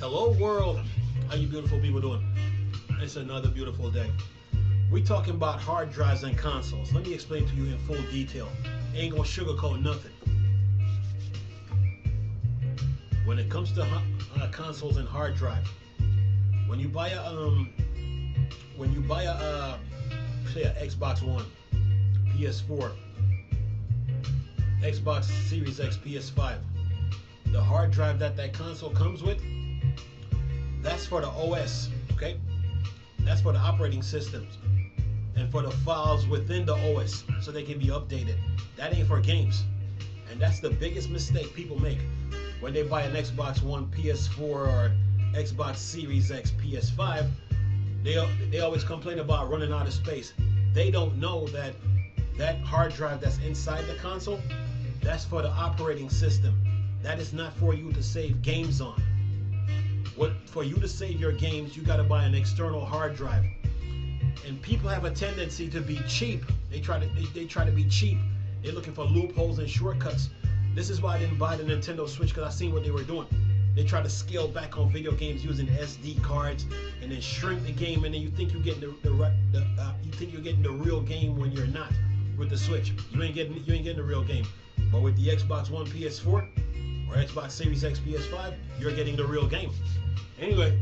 Hello world, how you beautiful people doing? It's another beautiful day. We talking about hard drives and consoles. Let me explain to you in full detail. Ain't gonna sugarcoat nothing. When it comes to consoles and hard drive, when you buy a say a Xbox One, PS4, Xbox Series X, PS5, the hard drive that console comes with, that's for the OS, okay? That's for the operating systems and for the files within the OS so they can be updated. That ain't for games. And that's the biggest mistake people make when they buy an Xbox One, PS4, or Xbox Series X, PS5. They always complain about running out of space. They don't know that that hard drive that's inside the console, that's for the operating system. That is not for you to save games on. For you to save your games, you got to buy an external hard drive. And people have a tendency to be cheap. They try to be cheap. They're looking for loopholes and shortcuts. This is why I didn't buy the Nintendo Switch, because I seen what they were doing. They try to scale back on video games using SD cards and then shrink the game, and then you think you're getting you think you're getting the real game when you're not with the Switch. You ain't getting the real game. But with the Xbox One, PS4, or Xbox Series X, PS5, you're getting the real game. Anyway,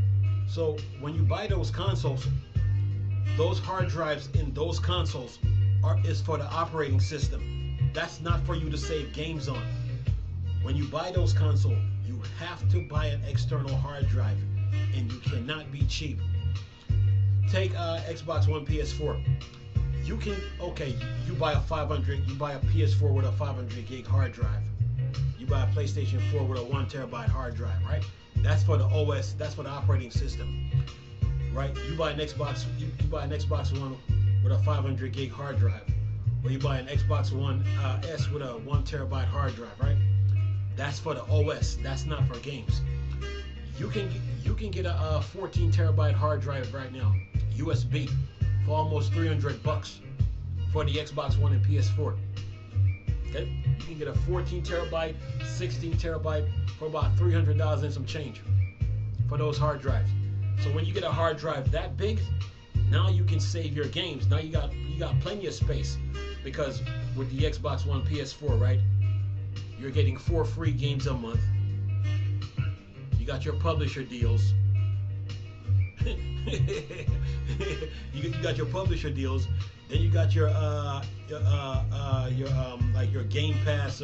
so when you buy those consoles, those hard drives in those consoles is for the operating system. That's not for you to save games on. When you buy those consoles, you have to buy an external hard drive, and you cannot be cheap. Take Xbox One, PS4. You buy a PS4 with a 500 gig hard drive. You buy a PlayStation 4 with a 1 terabyte hard drive, right? That's for the OS. That's for the operating system, right? You buy an Xbox One with a 500 gig hard drive, or you buy an Xbox One S with a 1 terabyte hard drive, right? That's for the OS. That's not for games. You can get a 14 terabyte hard drive right now, USB, for almost $300 for the Xbox One and PS4. Okay, you can get a 14 terabyte, 16 terabyte for about $300 and some change for those hard drives. So when you get a hard drive that big, now you can save your games. Now you got plenty of space, because with the Xbox One, PS4, right, you're getting 4 free games a month. You got your publisher deals. you got your publisher deals. Then you got your Game Pass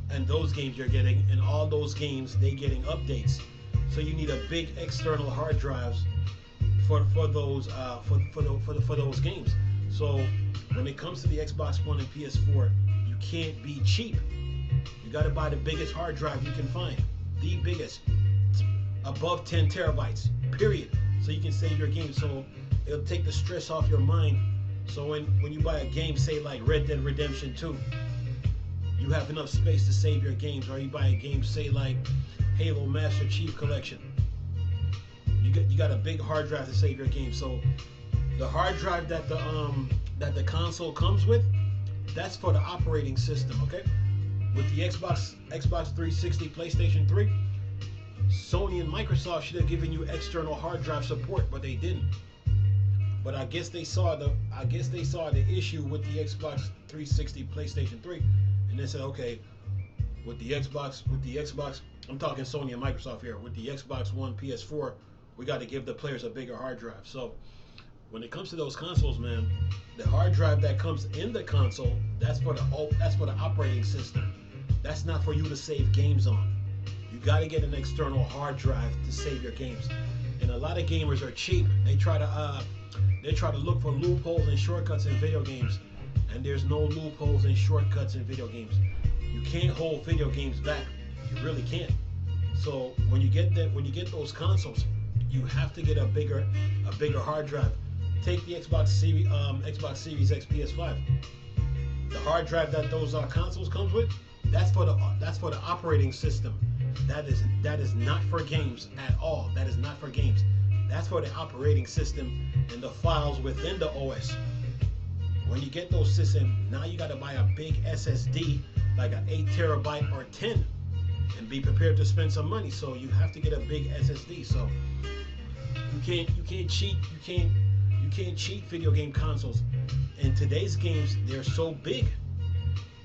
and those games you're getting, and all those games they getting updates. So you need a big external hard drives for those games. So when it comes to the Xbox One and PS4, you can't be cheap. You got to buy the biggest hard drive you can find, the biggest, above 10 terabytes, period. So you can save your game. So it'll take the stress off your mind. So when you buy a game, say like Red Dead Redemption 2, you have enough space to save your games. Or you buy a game, say like Halo Master Chief Collection, you got a big hard drive to save your game. So the hard drive that the console comes with, that's for the operating system, okay? With the Xbox 360, PlayStation 3, Sony and Microsoft should have given you external hard drive support, but they didn't. But I guess they saw the issue with the Xbox 360, PlayStation 3, and they said, okay, with the Xbox, I'm talking Sony and Microsoft here. With the Xbox One, PS4, we got to give the players a bigger hard drive. So when it comes to those consoles, man, the hard drive that comes in the console, that's for the operating system. That's not for you to save games on. You got to get an external hard drive to save your games. And a lot of gamers are cheap. They try to look for loopholes and shortcuts in video games, and there's no loopholes and shortcuts in video games. You can't hold video games back. You really can't. So when you get those consoles, you have to get a bigger hard drive. Take the Xbox Series X, PS5. The hard drive that those consoles comes with, that's for the operating system. That is not for games at all. That is not for games. That's for the operating system and the files within the OS. When you get those systems, now you got to buy a big SSD, like an 8 terabyte or 10. and be prepared to spend some money. So you have to get a big SSD. So you can't cheat video game consoles. In today's games, they're so big.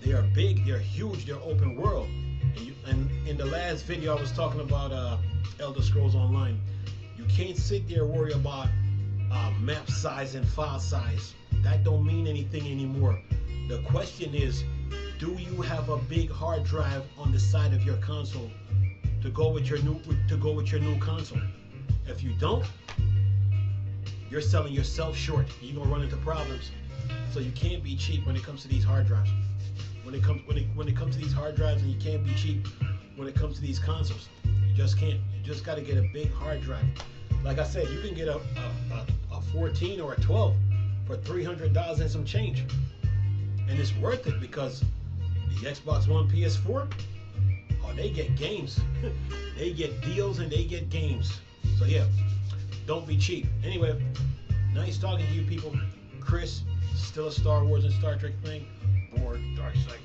They are big, they're huge, they're open world. And in the last video I was talking about Elder Scrolls Online. You can't sit there and worry about map size and file size. That don't mean anything anymore. The question is, do you have a big hard drive on the side of your console to go with your new console? If you don't, you're selling yourself short. You're gonna run into problems. So you can't be cheap when it comes to these hard drives. When it comes to these hard drives, and you can't be cheap when it comes to these consoles. You just can't. You just got to get a big hard drive. Like I said, you can get a 14 or a 12 for $300 and some change, and it's worth it because the Xbox One, PS4, oh, they get games. They get deals and they get games. So yeah, don't be cheap. Anyway, nice talking to you people. Chris, still a Star Wars and Star Trek thing. Bored, dark side.